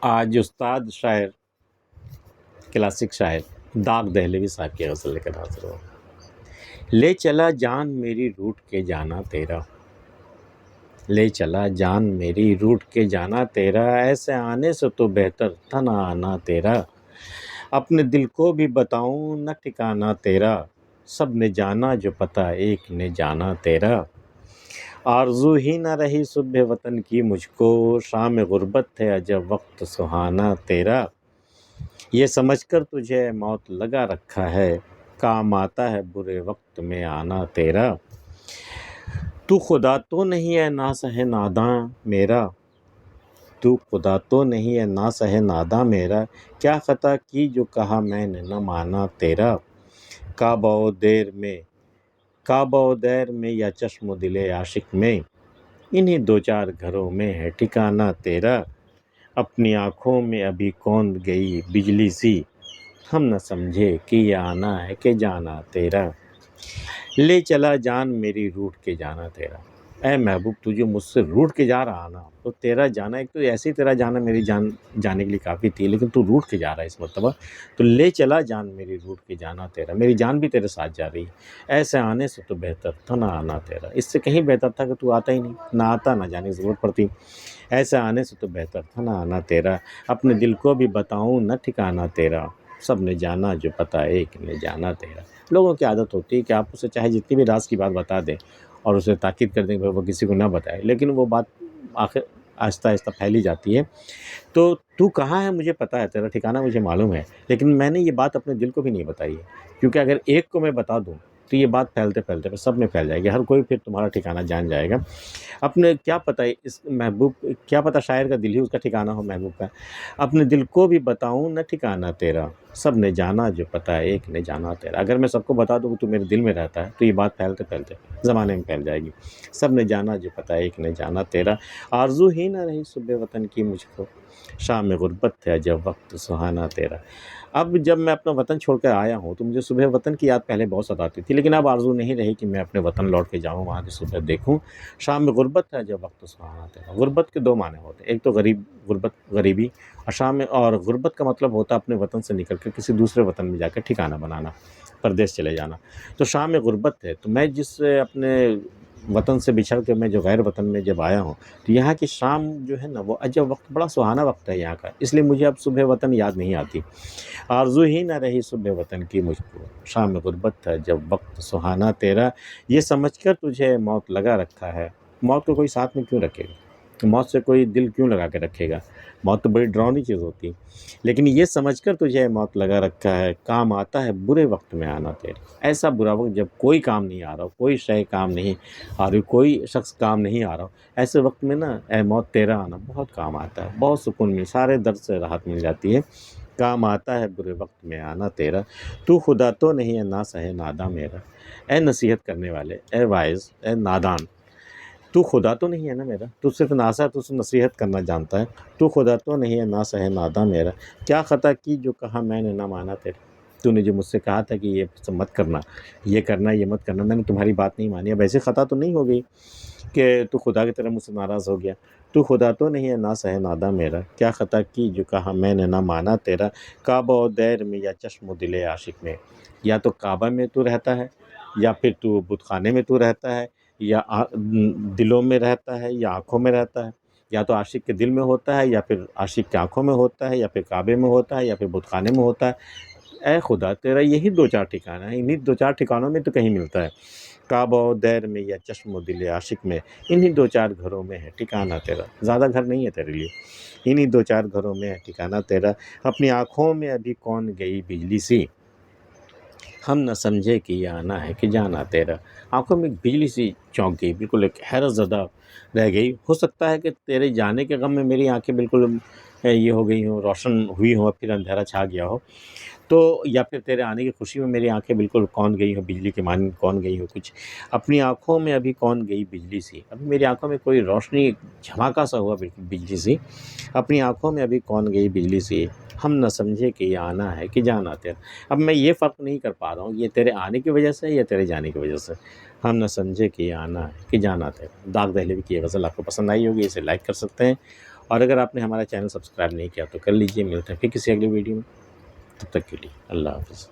آج استاد شاعر کلاسک شاعر داغ دہلوی صاحب کی غزل لے کر حاضر ہو۔ لے چلا جان میری روٹ کے جانا تیرا، لے چلا جان میری روٹ کے جانا تیرا، ایسے آنے سے تو بہتر تھا نہ آنا تیرا، اپنے دل کو بھی بتاؤں نہ ٹھکانا تیرا، سب نے جانا جو پتہ ایک نے جانا تیرا، آرزو ہی نہ رہی صبح وطن کی مجھ کو، شام غربت ہے عجب وقت سہانا تیرا، یہ سمجھ کر تجھے موت لگا رکھا ہے، کام آتا ہے برے وقت میں آنا تیرا، تو خدا تو نہیں ہے ناصح ناداں میرا، تو خدا تو نہیں ہے ناصح ناداں میرا، کیا خطا کی جو کہا میں نے نہ مانا تیرا، کعبہ و دیر میں یا چشم و دل عاشق میں، انہی دو چار گھروں میں ہے ٹھکانہ تیرا، اپنی آنکھوں میں ابھی کون گئی بجلی سی، ہم نہ سمجھے کہ یہ آنا ہے کہ جانا تیرا، لے چلا جان میری روٹ کے جانا تیرا۔ اے محبوب تو جو مجھ سے روٹ کے جا رہا نا، تو تیرا جانا، ایک تو ایسے ہی تیرا جانا میری جان جانے کے لیے کافی تھی، لیکن تو روٹ کے جا رہا ہے اس مرتبہ، تو لے چلا جان میری روٹ کے جانا تیرا، میری جان بھی تیرے ساتھ جا رہی ہے، ایسے آنے سے تو بہتر تھا نہ آنا تیرا، اس سے کہیں بہتر تھا کہ تو آتا ہی نہیں، نہ آتا نہ جانے کی ضرورت پڑتی، ایسے آنے سے تو بہتر تھا نہ آنا تیرا، اپنے دل کو بھی بتاؤں نہ ٹھکانا تیرا، سب نے جانا جو پتہ ایک نے جانا تیرا۔ لوگوں کی عادت ہوتی ہے کہ آپ اسے چاہے جتنی بھی راز کی بات بتا دیں اور اسے تاکید کر دیں کہ وہ کسی کو نہ بتائے، لیکن وہ بات آخر آہستہ آہستہ پھیلی جاتی ہے، تو کہاں ہے مجھے پتہ ہے، تیرا ٹھکانہ مجھے معلوم ہے، لیکن میں نے یہ بات اپنے دل کو بھی نہیں بتائی ہے، کیونکہ اگر ایک کو میں بتا دوں تو یہ بات پھیلتے پھیلتے پھر سب میں پھیل جائے گی، ہر کوئی پھر تمہارا ٹھکانہ جان جائے گا۔ اپنے کیا پتہ اس محبوب، کیا پتہ شاعر کا دل ہی اس کا ٹھکانہ ہو محبوب کا، اپنے دل کو بھی بتاؤں نہ ٹھکانہ تیرا، سب نے جانا جو پتہ ایک نے جانا تیرا، اگر میں سب کو بتا دوں کہ تو میرے دل میں رہتا ہے تو یہ بات پھیلتے پھیلتے زمانے میں پھیل جائے گی، سب نے جانا جو پتہ ایک نے جانا تیرا، آرزو ہی نہ رہی صبح وطن کی مجھ کو، شام غربت ہے جب وقت سہانا تیرا۔ اب جب میں اپنا وطن چھوڑ کر آیا ہوں تو مجھے صبح وطن کی یاد پہلے بہت ستاتی تھی، لیکن اب آرزو نہیں رہی کہ میں اپنے وطن لوٹ کے جاؤں، وہاں کی صبح دیکھوں، شام میں غربت ہے جب وقت سہانا تیرا۔ غربت کے دو معنی ہوتے ہیں، ایک تو غریبی، اور غربت کا مطلب ہوتا ہے اپنے وطن سے نکل کر کسی دوسرے وطن میں جا کر ٹھکانہ بنانا، پردیس چلے جانا، تو شام میں غربت ہے، تو میں جس اپنے وطن سے بچھڑ کے میں جو غیر وطن میں جب آیا ہوں تو یہاں کی شام جو ہے نا وہ عجب وقت، بڑا سہانا وقت ہے یہاں کا، اس لیے مجھے اب صبح وطن یاد نہیں آتی، آرزو ہی نہ رہی صبح وطن کی مجھ کو، شام غربت ہے جب وقت سہانا تیرا، یہ سمجھ کر تجھے موت لگا رکھا ہے، موت کو کوئی ساتھ میں کیوں رکھے گا، موت سے کوئی دل کیوں لگا کے رکھے گا، موت تو بڑی ڈراؤنی چیز ہوتی ہے، لیکن یہ سمجھ کر تجھے موت لگا رکھا ہے، کام آتا ہے برے وقت میں آنا تیرے، ایسا برا وقت جب کوئی کام نہیں آ رہا ہو، کوئی شے کام نہیں آ رہی، کوئی شخص کام نہیں آ رہا ہو، ایسے وقت میں نا اے موت تیرا آنا بہت کام آتا ہے، بہت سکون مل، سارے درد سے راحت مل جاتی ہے، کام آتا ہے برے وقت میں آنا تیرا، تو خدا تو نہیں ہے ناصح ناداں میرا، اے نصیحت کرنے والے، اے واعظ، اے نادان، تو خدا تو نہیں ہے نا میرا، تو صرف ناصح، تو صرف نصیحت کرنا جانتا ہے، تو خدا تو نہیں ہے ناصح ناداں میرا، کیا خطا کی جو کہا میں نے نہ مانا تیرا، تو نے جو مجھ سے کہا تھا کہ یہ سب مت کرنا، یہ کرنا یہ مت کرنا، میں نے تمہاری بات نہیں مانی، اب ایسی خطا تو نہیں ہو گئی کہ تو خدا کی طرح مجھ سے ناراض ہو گیا، تو خدا تو نہیں ہے ناصح ناداں میرا، کیا خطا کی جو کہا میں نے نہ مانا تیرا، کعبہ و دیر میں یا چشم و دل عاشق میں، یا تو کعبہ میں تو رہتا ہے، یا پھر تو بت خانے میں تو رہتا ہے، یا دلوں میں رہتا ہے، یا آنکھوں میں رہتا ہے، یا تو عاشق کے دل میں ہوتا ہے، یا پھر عاشق کے آنکھوں میں ہوتا ہے، یا پھر کعبے میں ہوتا ہے، یا پھر بت خانے میں ہوتا ہے، اے خدا تیرا یہی دو چار ٹھکانہ ہے، انہی دو چار ٹھکانوں میں تو کہیں ملتا ہے، کعبہ و دیر میں یا چشم و دل عاشق میں، انہی دو چار گھروں میں ہے ٹھکانہ تیرا، زیادہ گھر نہیں ہے تیرے لیے، انہی دو چار گھروں میں ہے ٹھکانہ تیرا، اپنی آنکھوں میں ابھی کون گئی بجلی سی، ہم نہ سمجھے کہ یہ آنا ہے کہ جانا تیرا، آنکھوں میں بجلی سی چونک گئی، بالکل ایک حیرت زدہ رہ گئی، ہو سکتا ہے کہ تیرے جانے کے غم میں میری آنکھیں بالکل یہ ہو گئی ہوں، روشن ہوئی ہوں، پھر اندھیرا چھا گیا ہو، تو یا پھر تیرے آنے کی خوشی میں میری آنکھیں بالکل کون گئی ہوں، بجلی کے مانند کون گئی ہوں، کچھ اپنی آنکھوں میں ابھی کون گئی بجلی سی، ابھی میری آنکھوں میں کوئی روشنی جھماکا سا ہوا بالکل بجلی سی، اپنی آنکھوں میں ابھی کون گئی بجلی سی، ہم نہ سمجھے کہ یہ آنا ہے کہ جانا تیرا، اب میں یہ فرق نہیں کر پا رہا ہوں یہ تیرے آنے کی وجہ سے یا تیرے جانے کی وجہ سے، ہم نہ سمجھے کہ یہ آنا ہے کہ جانا تیرا۔ داغ دہلوی کی یہ غزل آپ کو پسند آئی ہوگی، اسے لائک کر سکتے ہیں اور اگر آپ نے ہمارا چینل سبسکرائب نہیں کیا تو کر لیجئے. ملتے ہیں پھر کسی اگلی ویڈیو میں. تب تک کے لیے اللہ حافظ.